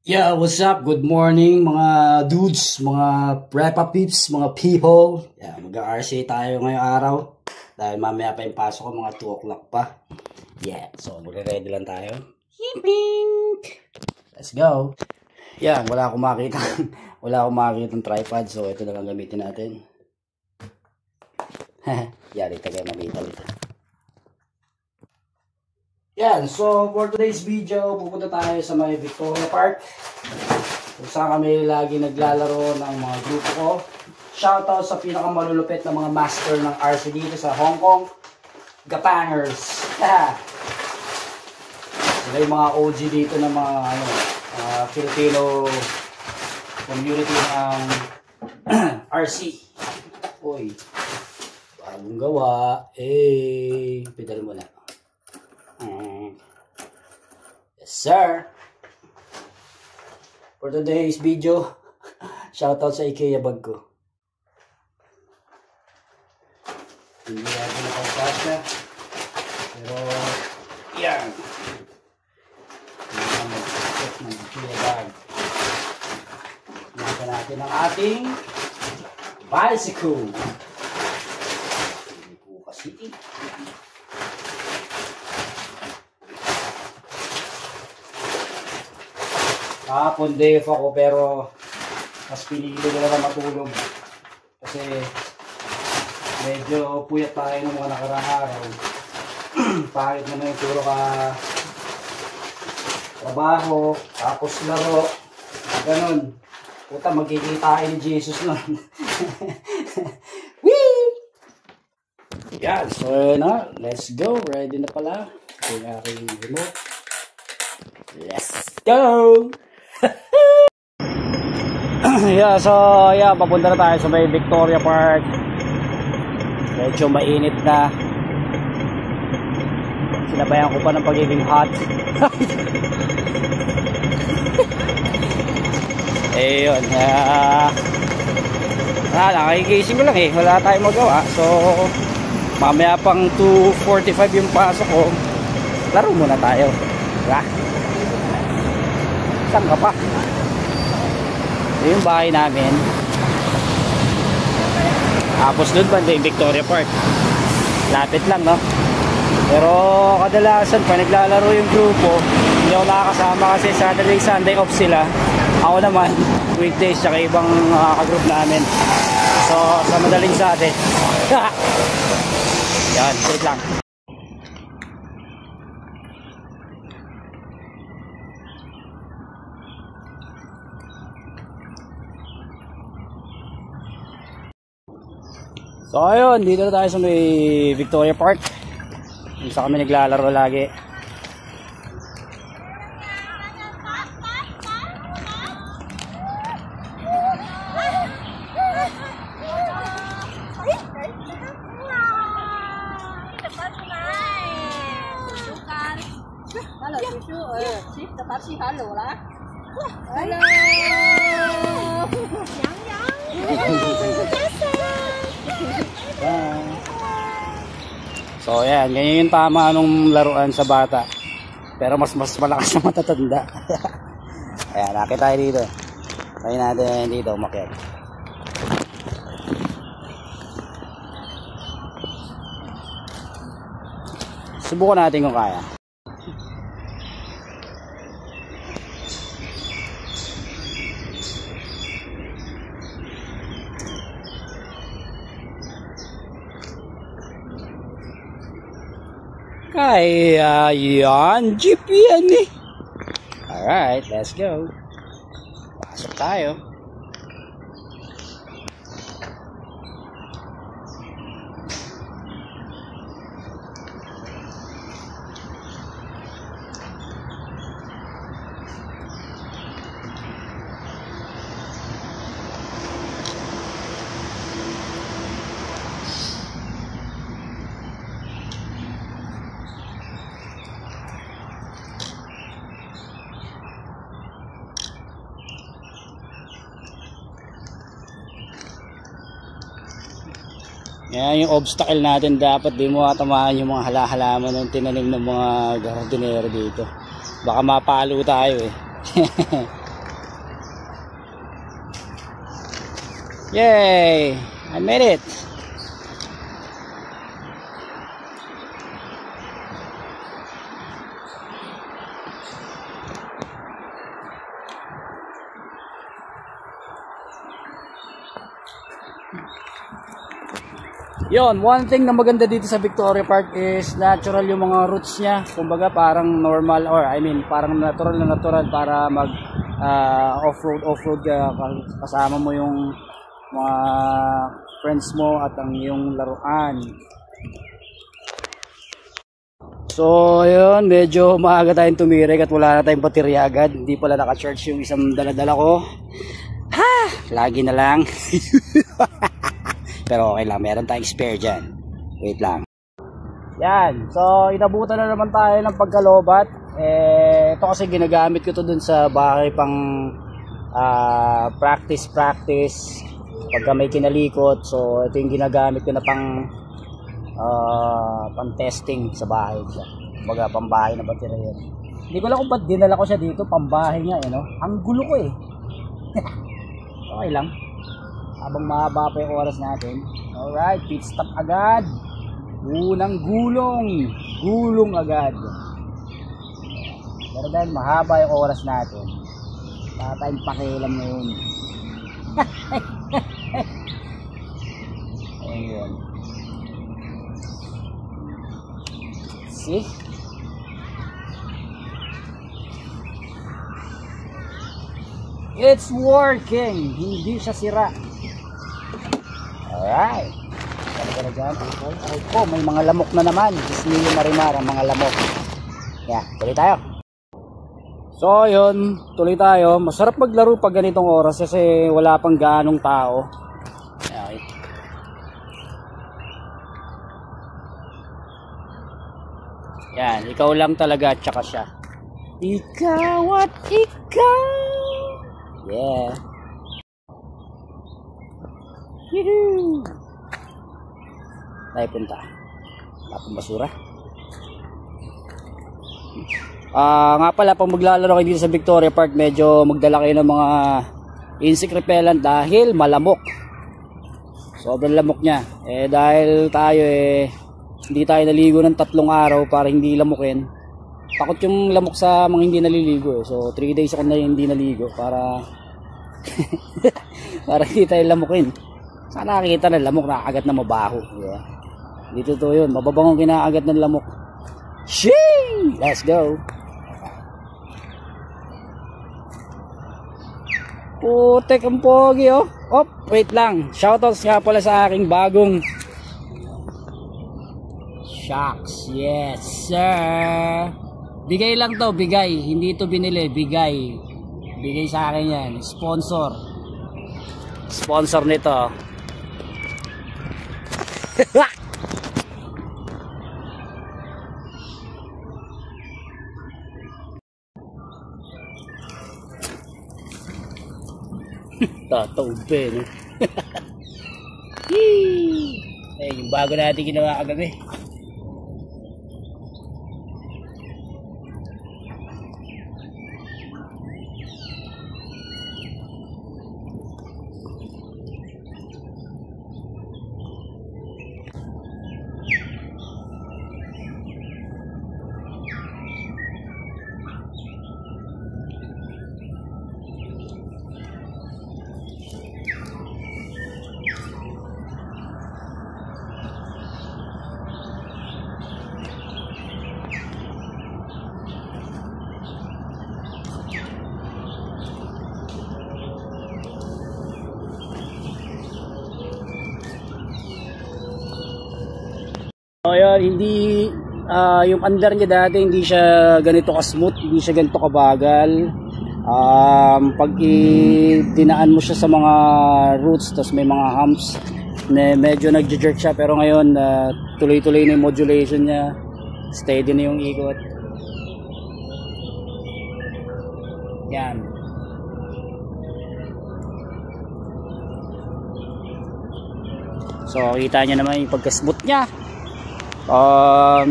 Yeah, what's up? Good morning mga dudes, mga prepa peeps, mga people. Yeah, mag-RC tayo ngayong araw. Dahil mamaya pa yung pasok ko, mga 2 o'clock pa. Yeah, so magre-ready lang tayo. Himping! Let's go! Yeah, wala akong makita. Wala akong makita ng tripod, so ito na lang gamitin natin. Yari tayo makita dito. Yan, so for today's video, pupunta tayo sa may Victoria Park. Kung saan kami lagi naglalaro ng mga grupo ko. Shoutout sa pinakamalulupit na mga master ng RC dito sa Hong Kong. Gapangers! Sila yung mga OG dito ng mga Filipino community ng RC. Uy, bagong gawa. Pedal mo na. Yes sir. For today's video, shoutout sa IKEA bag ko. Hindi natin nakapasya, pero yan, mag-set ng IKEA bag. Nasa natin ang ating bicycle. Hindi ko kasi kahapon day off ako, pero mas pinili ko na matulog kasi medyo puyat tayo ng mga nakarang araw. Pangit naman yung turo ka trabaho tapos laro, ganun. Puta, magkikitain ni Jesus nun. Wee! Yan, so na, let's go. Ready na pala yung aking remote. Let's go! Yeah, so yeah, papunta na tayo sa may Victoria Park. Medyo mainit na. Sinabayan ko pa ng pagiging hot. Ayun, nakikigising ko lang eh, wala tayong magawa. So mamaya pang 2:45 yung pasok ko. Laro muna tayo, diba? Saan ka pa? Ito yung bahay namin. Tapos doon banda yung Victoria Park. Lapit lang, no? Pero kadalasan pa naglalaro yung grupo, hindi ako nakakasama kasi Saturday, Sunday off sila. Ako naman, weekdays tsaka ibang ka-group namin. So sa madaling sabi. Yan, wait lang. So ayun, dito na tayo sa may Victoria Park. Dito sa kami naglalaro lagi. Hello. So yan, ganyan yung tama nung laruan sa bata. Pero mas malakas sa matatanda. Ayan, nakita tayo dito. Tayo natin dito umakyat. Subukan natin kung kaya. Kaya yan, jeep yan eh. Alright, let's go. Pasok tayo. Yan yung obstacle natin, dapat di mo atamaan yung mga halaman ng tinanim ng mga gardinero dito. Baka mapalo tayo eh. Yay! I made it! Yon, one thing na maganda dito sa Victoria Park is natural yung mga roots niya. Kumbaga parang normal or parang natural na natural para mag off-road ka, kasama mo yung mga friends mo at ang iyong laruan. So yun, medyo maaga tayong tumirik at wala na tayong baterya agad. Hindi pala naka-charge yung isang dala-dala ko. Ha! Lagi na lang. Pero okay lang, meron tayong spare dyan. Wait lang. Yan, so inabutan na naman tayo ng pagkalobat. Ito kasi ginagamit ko to dun sa bahay pang practice pagka may kinalikot. So ito yung ginagamit ko na pang testing sa bahay siya. Kumbaga pambahay na baterya. Hindi ko lang kung ba't dinala ko siya dito, pambahay nga no? Ang gulo ko eh. Okay lang. Habang mahaba pa yung oras natin. Alright, pit stop agad. Unang gulong agad. Pero dahil mahaba yung oras natin, wala tayong pakialam ngayon. Ayun. See? It's working! Hindi siya sira. Alright. Talaga na dyan, people. Ay ko, may mga lamok na naman. Disney Marimar ang mga lamok. Yeah, tuloy tayo. So, yun. Tuloy tayo. Masarap maglaro pag ganitong oras kasi wala pang ganong tao. Okay. Yan, ikaw lang talaga at saka siya. Ikaw at ikaw. Yeah. Woohoo! Tayo punta. Lapang basura. Nga pala, pag maglalaro kayo dito sa Victoria Park, medyo magdala kayo ng mga insect repellent dahil malamok. Sobrang lamok niya. Dahil tayo hindi tayo naligo ng 3 araw para hindi lamukin. Takot yung lamok sa mga hindi naliligo. So 3 days ako na hindi naligo para para hindi tayo lamukin. Sana nakikita ng lamok nakakagat na mabaho. Yeah. Dito to yun, mababangong kinakagat ng lamok. Shing! Let's go! Putek ang pogi oh. Oh, wait lang. Shoutouts nga pala sa aking bagong Shocks. Yes, sir. Bigay lang to, bigay. Hindi to binili, bigay. Bigay sa akin yan. Sponsor. Sponsor nito. Tataube, no? Yung bago natin ginawa kagabi. So yun, hindi yung under niya dati hindi siya ganito ka-smooth, hindi siya ganito kabagal. Pag dinaan mo siya sa mga roots, tapos may mga humps na medyo nagje-jerk siya, pero ngayon tuloy-tuloy na yung modulation niya, steady na yung ikot. Yan. So kita niya naman yung pagka-smooth niya.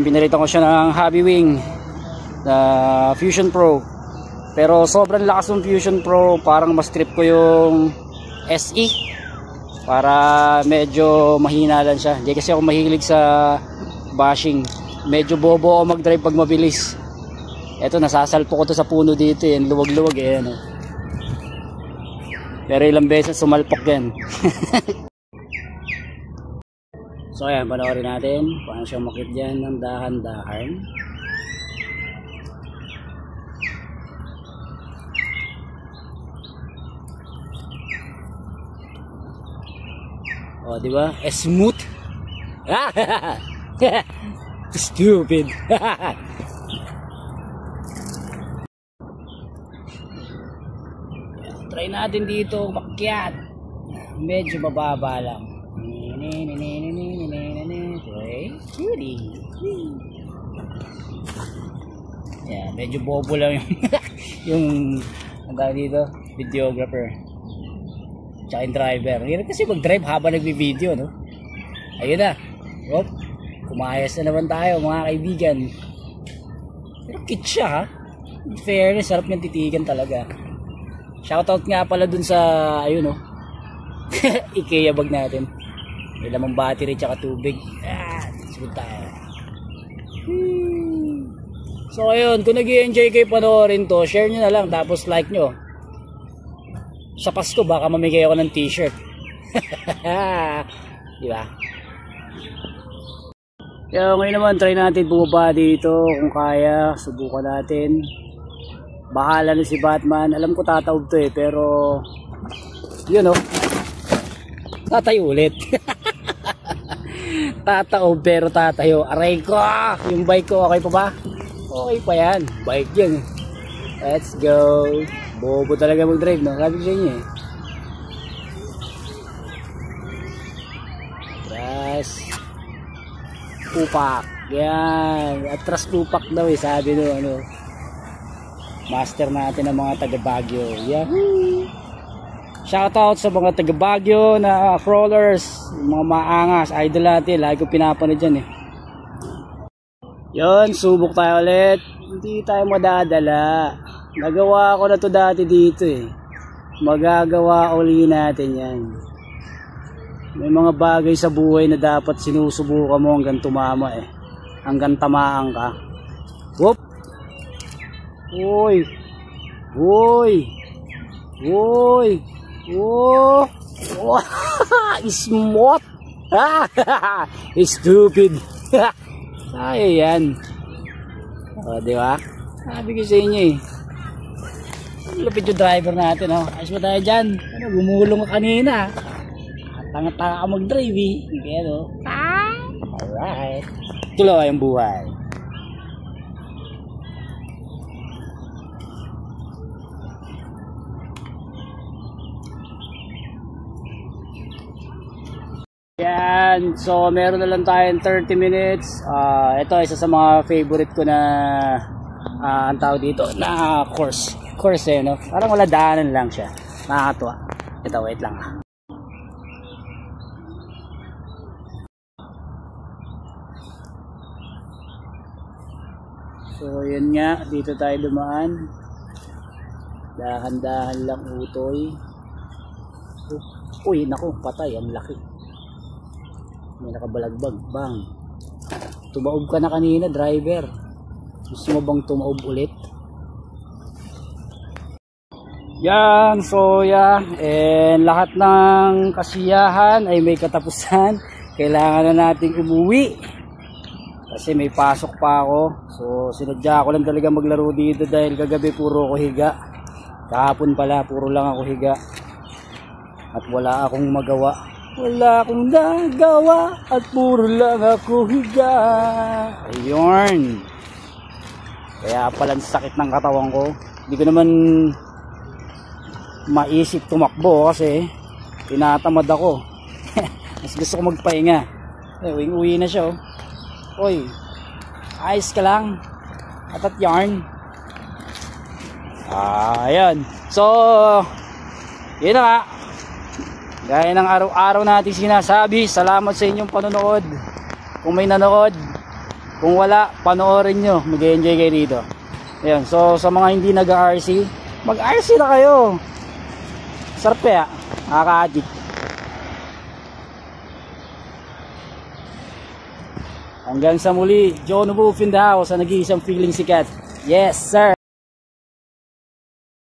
Binalitan ko siya ng Hobby-Wing na Fusion Pro, pero sobrang lakas ng Fusion Pro, parang mas trip ko yung SE. para medyo mahina lang siya. Hindi kasi ako mahilig sa bashing. Medyo bobo ako mag-drive pag mabilis. Eto, nasasalpo ko to sa puno dito eh. Luwag-luwag eh. Ano. Pero ilang beses sumalpok yan. So ayan, panoorin natin paano siya makit dyan ng dahan-dahan. O, di ba? Smooth. Stupid. Try natin dito pakyat. Medyo mababa lang. Okay. Yeah, medyo bobo lang yung ang tawag dito, videographer. Tsaka yung driver. Hirap kasi mag-drive habang nagbi-video, no? Ayun na. Hop. Kumayas na naman tayo, mga kaibigan. Pero cute siya, ha? In fairness, sarap niyang titigan talaga. Shoutout nga pala dun sa, ayun, no? IKEA bag natin. May lamang battery tsaka tubig. Sunod tayo. So, ayun. Kung nag-i-enjoy kayo panoorin to, share nyo na lang. Tapos like nyo. Sa Pasko, baka mamigay ako ng t-shirt. Diba? Kaya ngayon naman, try natin bumaba dito kung kaya. Subukan natin. Bahala na si Batman. Alam ko tataob to eh, pero yun o. Tatayo ulit. Tataob pero tatayo. Aray ko! Yung bike ko, okay pa ba? Okay pa yan. Bike yan. Let's go. Bobo talaga mag-drive, no? Sabi ko sa inyo eh. Atras. Tupak. Yan. Atras tupak daw eh. Sabi no, ano. Master natin ng mga taga Baguio. Yahoo! Shoutout sa mga taga Baguio na crawlers. Mga maangas. Idol natin. Lagi ko pinapanood dyan eh. Yun. Subok tayo ulit. Hindi tayo madadala. Nagawa ko na to dati dito eh. Magagawa uli natin yan. May mga bagay sa buhay na dapat sinusubukan mo hanggang tumama eh. Hanggang tamaan ka. Whoop! Uy! Uy! Uy! Oh! Oh! Smooth! Stupid! Ay, yan. O, diba? Sabi ko sa inyo eh. Lapit yung driver natin, oh. Ayos ba tayo dyan? Ano, gumulong ka kanina. Tanga-tanga ka mag-drive, eh. Kaya, no? Alright. Tuloy ang buhay. Yan. So, meron na lang tayong 30 minutes. Ito, isa sa mga favorite ko na ang tawag dito na course eh, no? Parang wala daanan lang siya. Nakakatuwa. Ito, wait lang. So, yun nga. Dito tayo dumaan. Dahan-dahan lang utoy. Uy, naku, patay. Ang laki. May nakabalagbag. Bang. Tumaob ka na kanina, driver. Gusto mo bang tumaob ulit? Yan, so yeah, and lahat ng kasiyahan ay may katapusan. Kailangan na nating umuwi kasi may pasok pa ako. So sinadya ko lang talaga maglaro dito dahil kagabi puro ako higa. Kahapon pala puro lang ako higa. At wala akong magawa. Wala akong nagawa at puro lang ako higa. Ayun. Kaya pala sakit ng katawan ko. Hindi ko naman maisip tumakbo kasi tinatamad ako. Mas gusto ko magpahinga. Uwi na siya, oh. Oy, ayos ka lang. At yarn. Ayan. So, yun na nga. Gaya ng araw-araw natin sinasabi, salamat sa inyong panonood. Kung may nanood, kung wala, panoorin nyo. Mag-enjoy kayo dito. Ayan. So, sa mga hindi nag-RC, mag-RC na kayo. Sarap kaya, nakaka-addict. Hanggang sa muli, John Wolf in the house, ang nag-iisang feeling sikat. Yes, sir!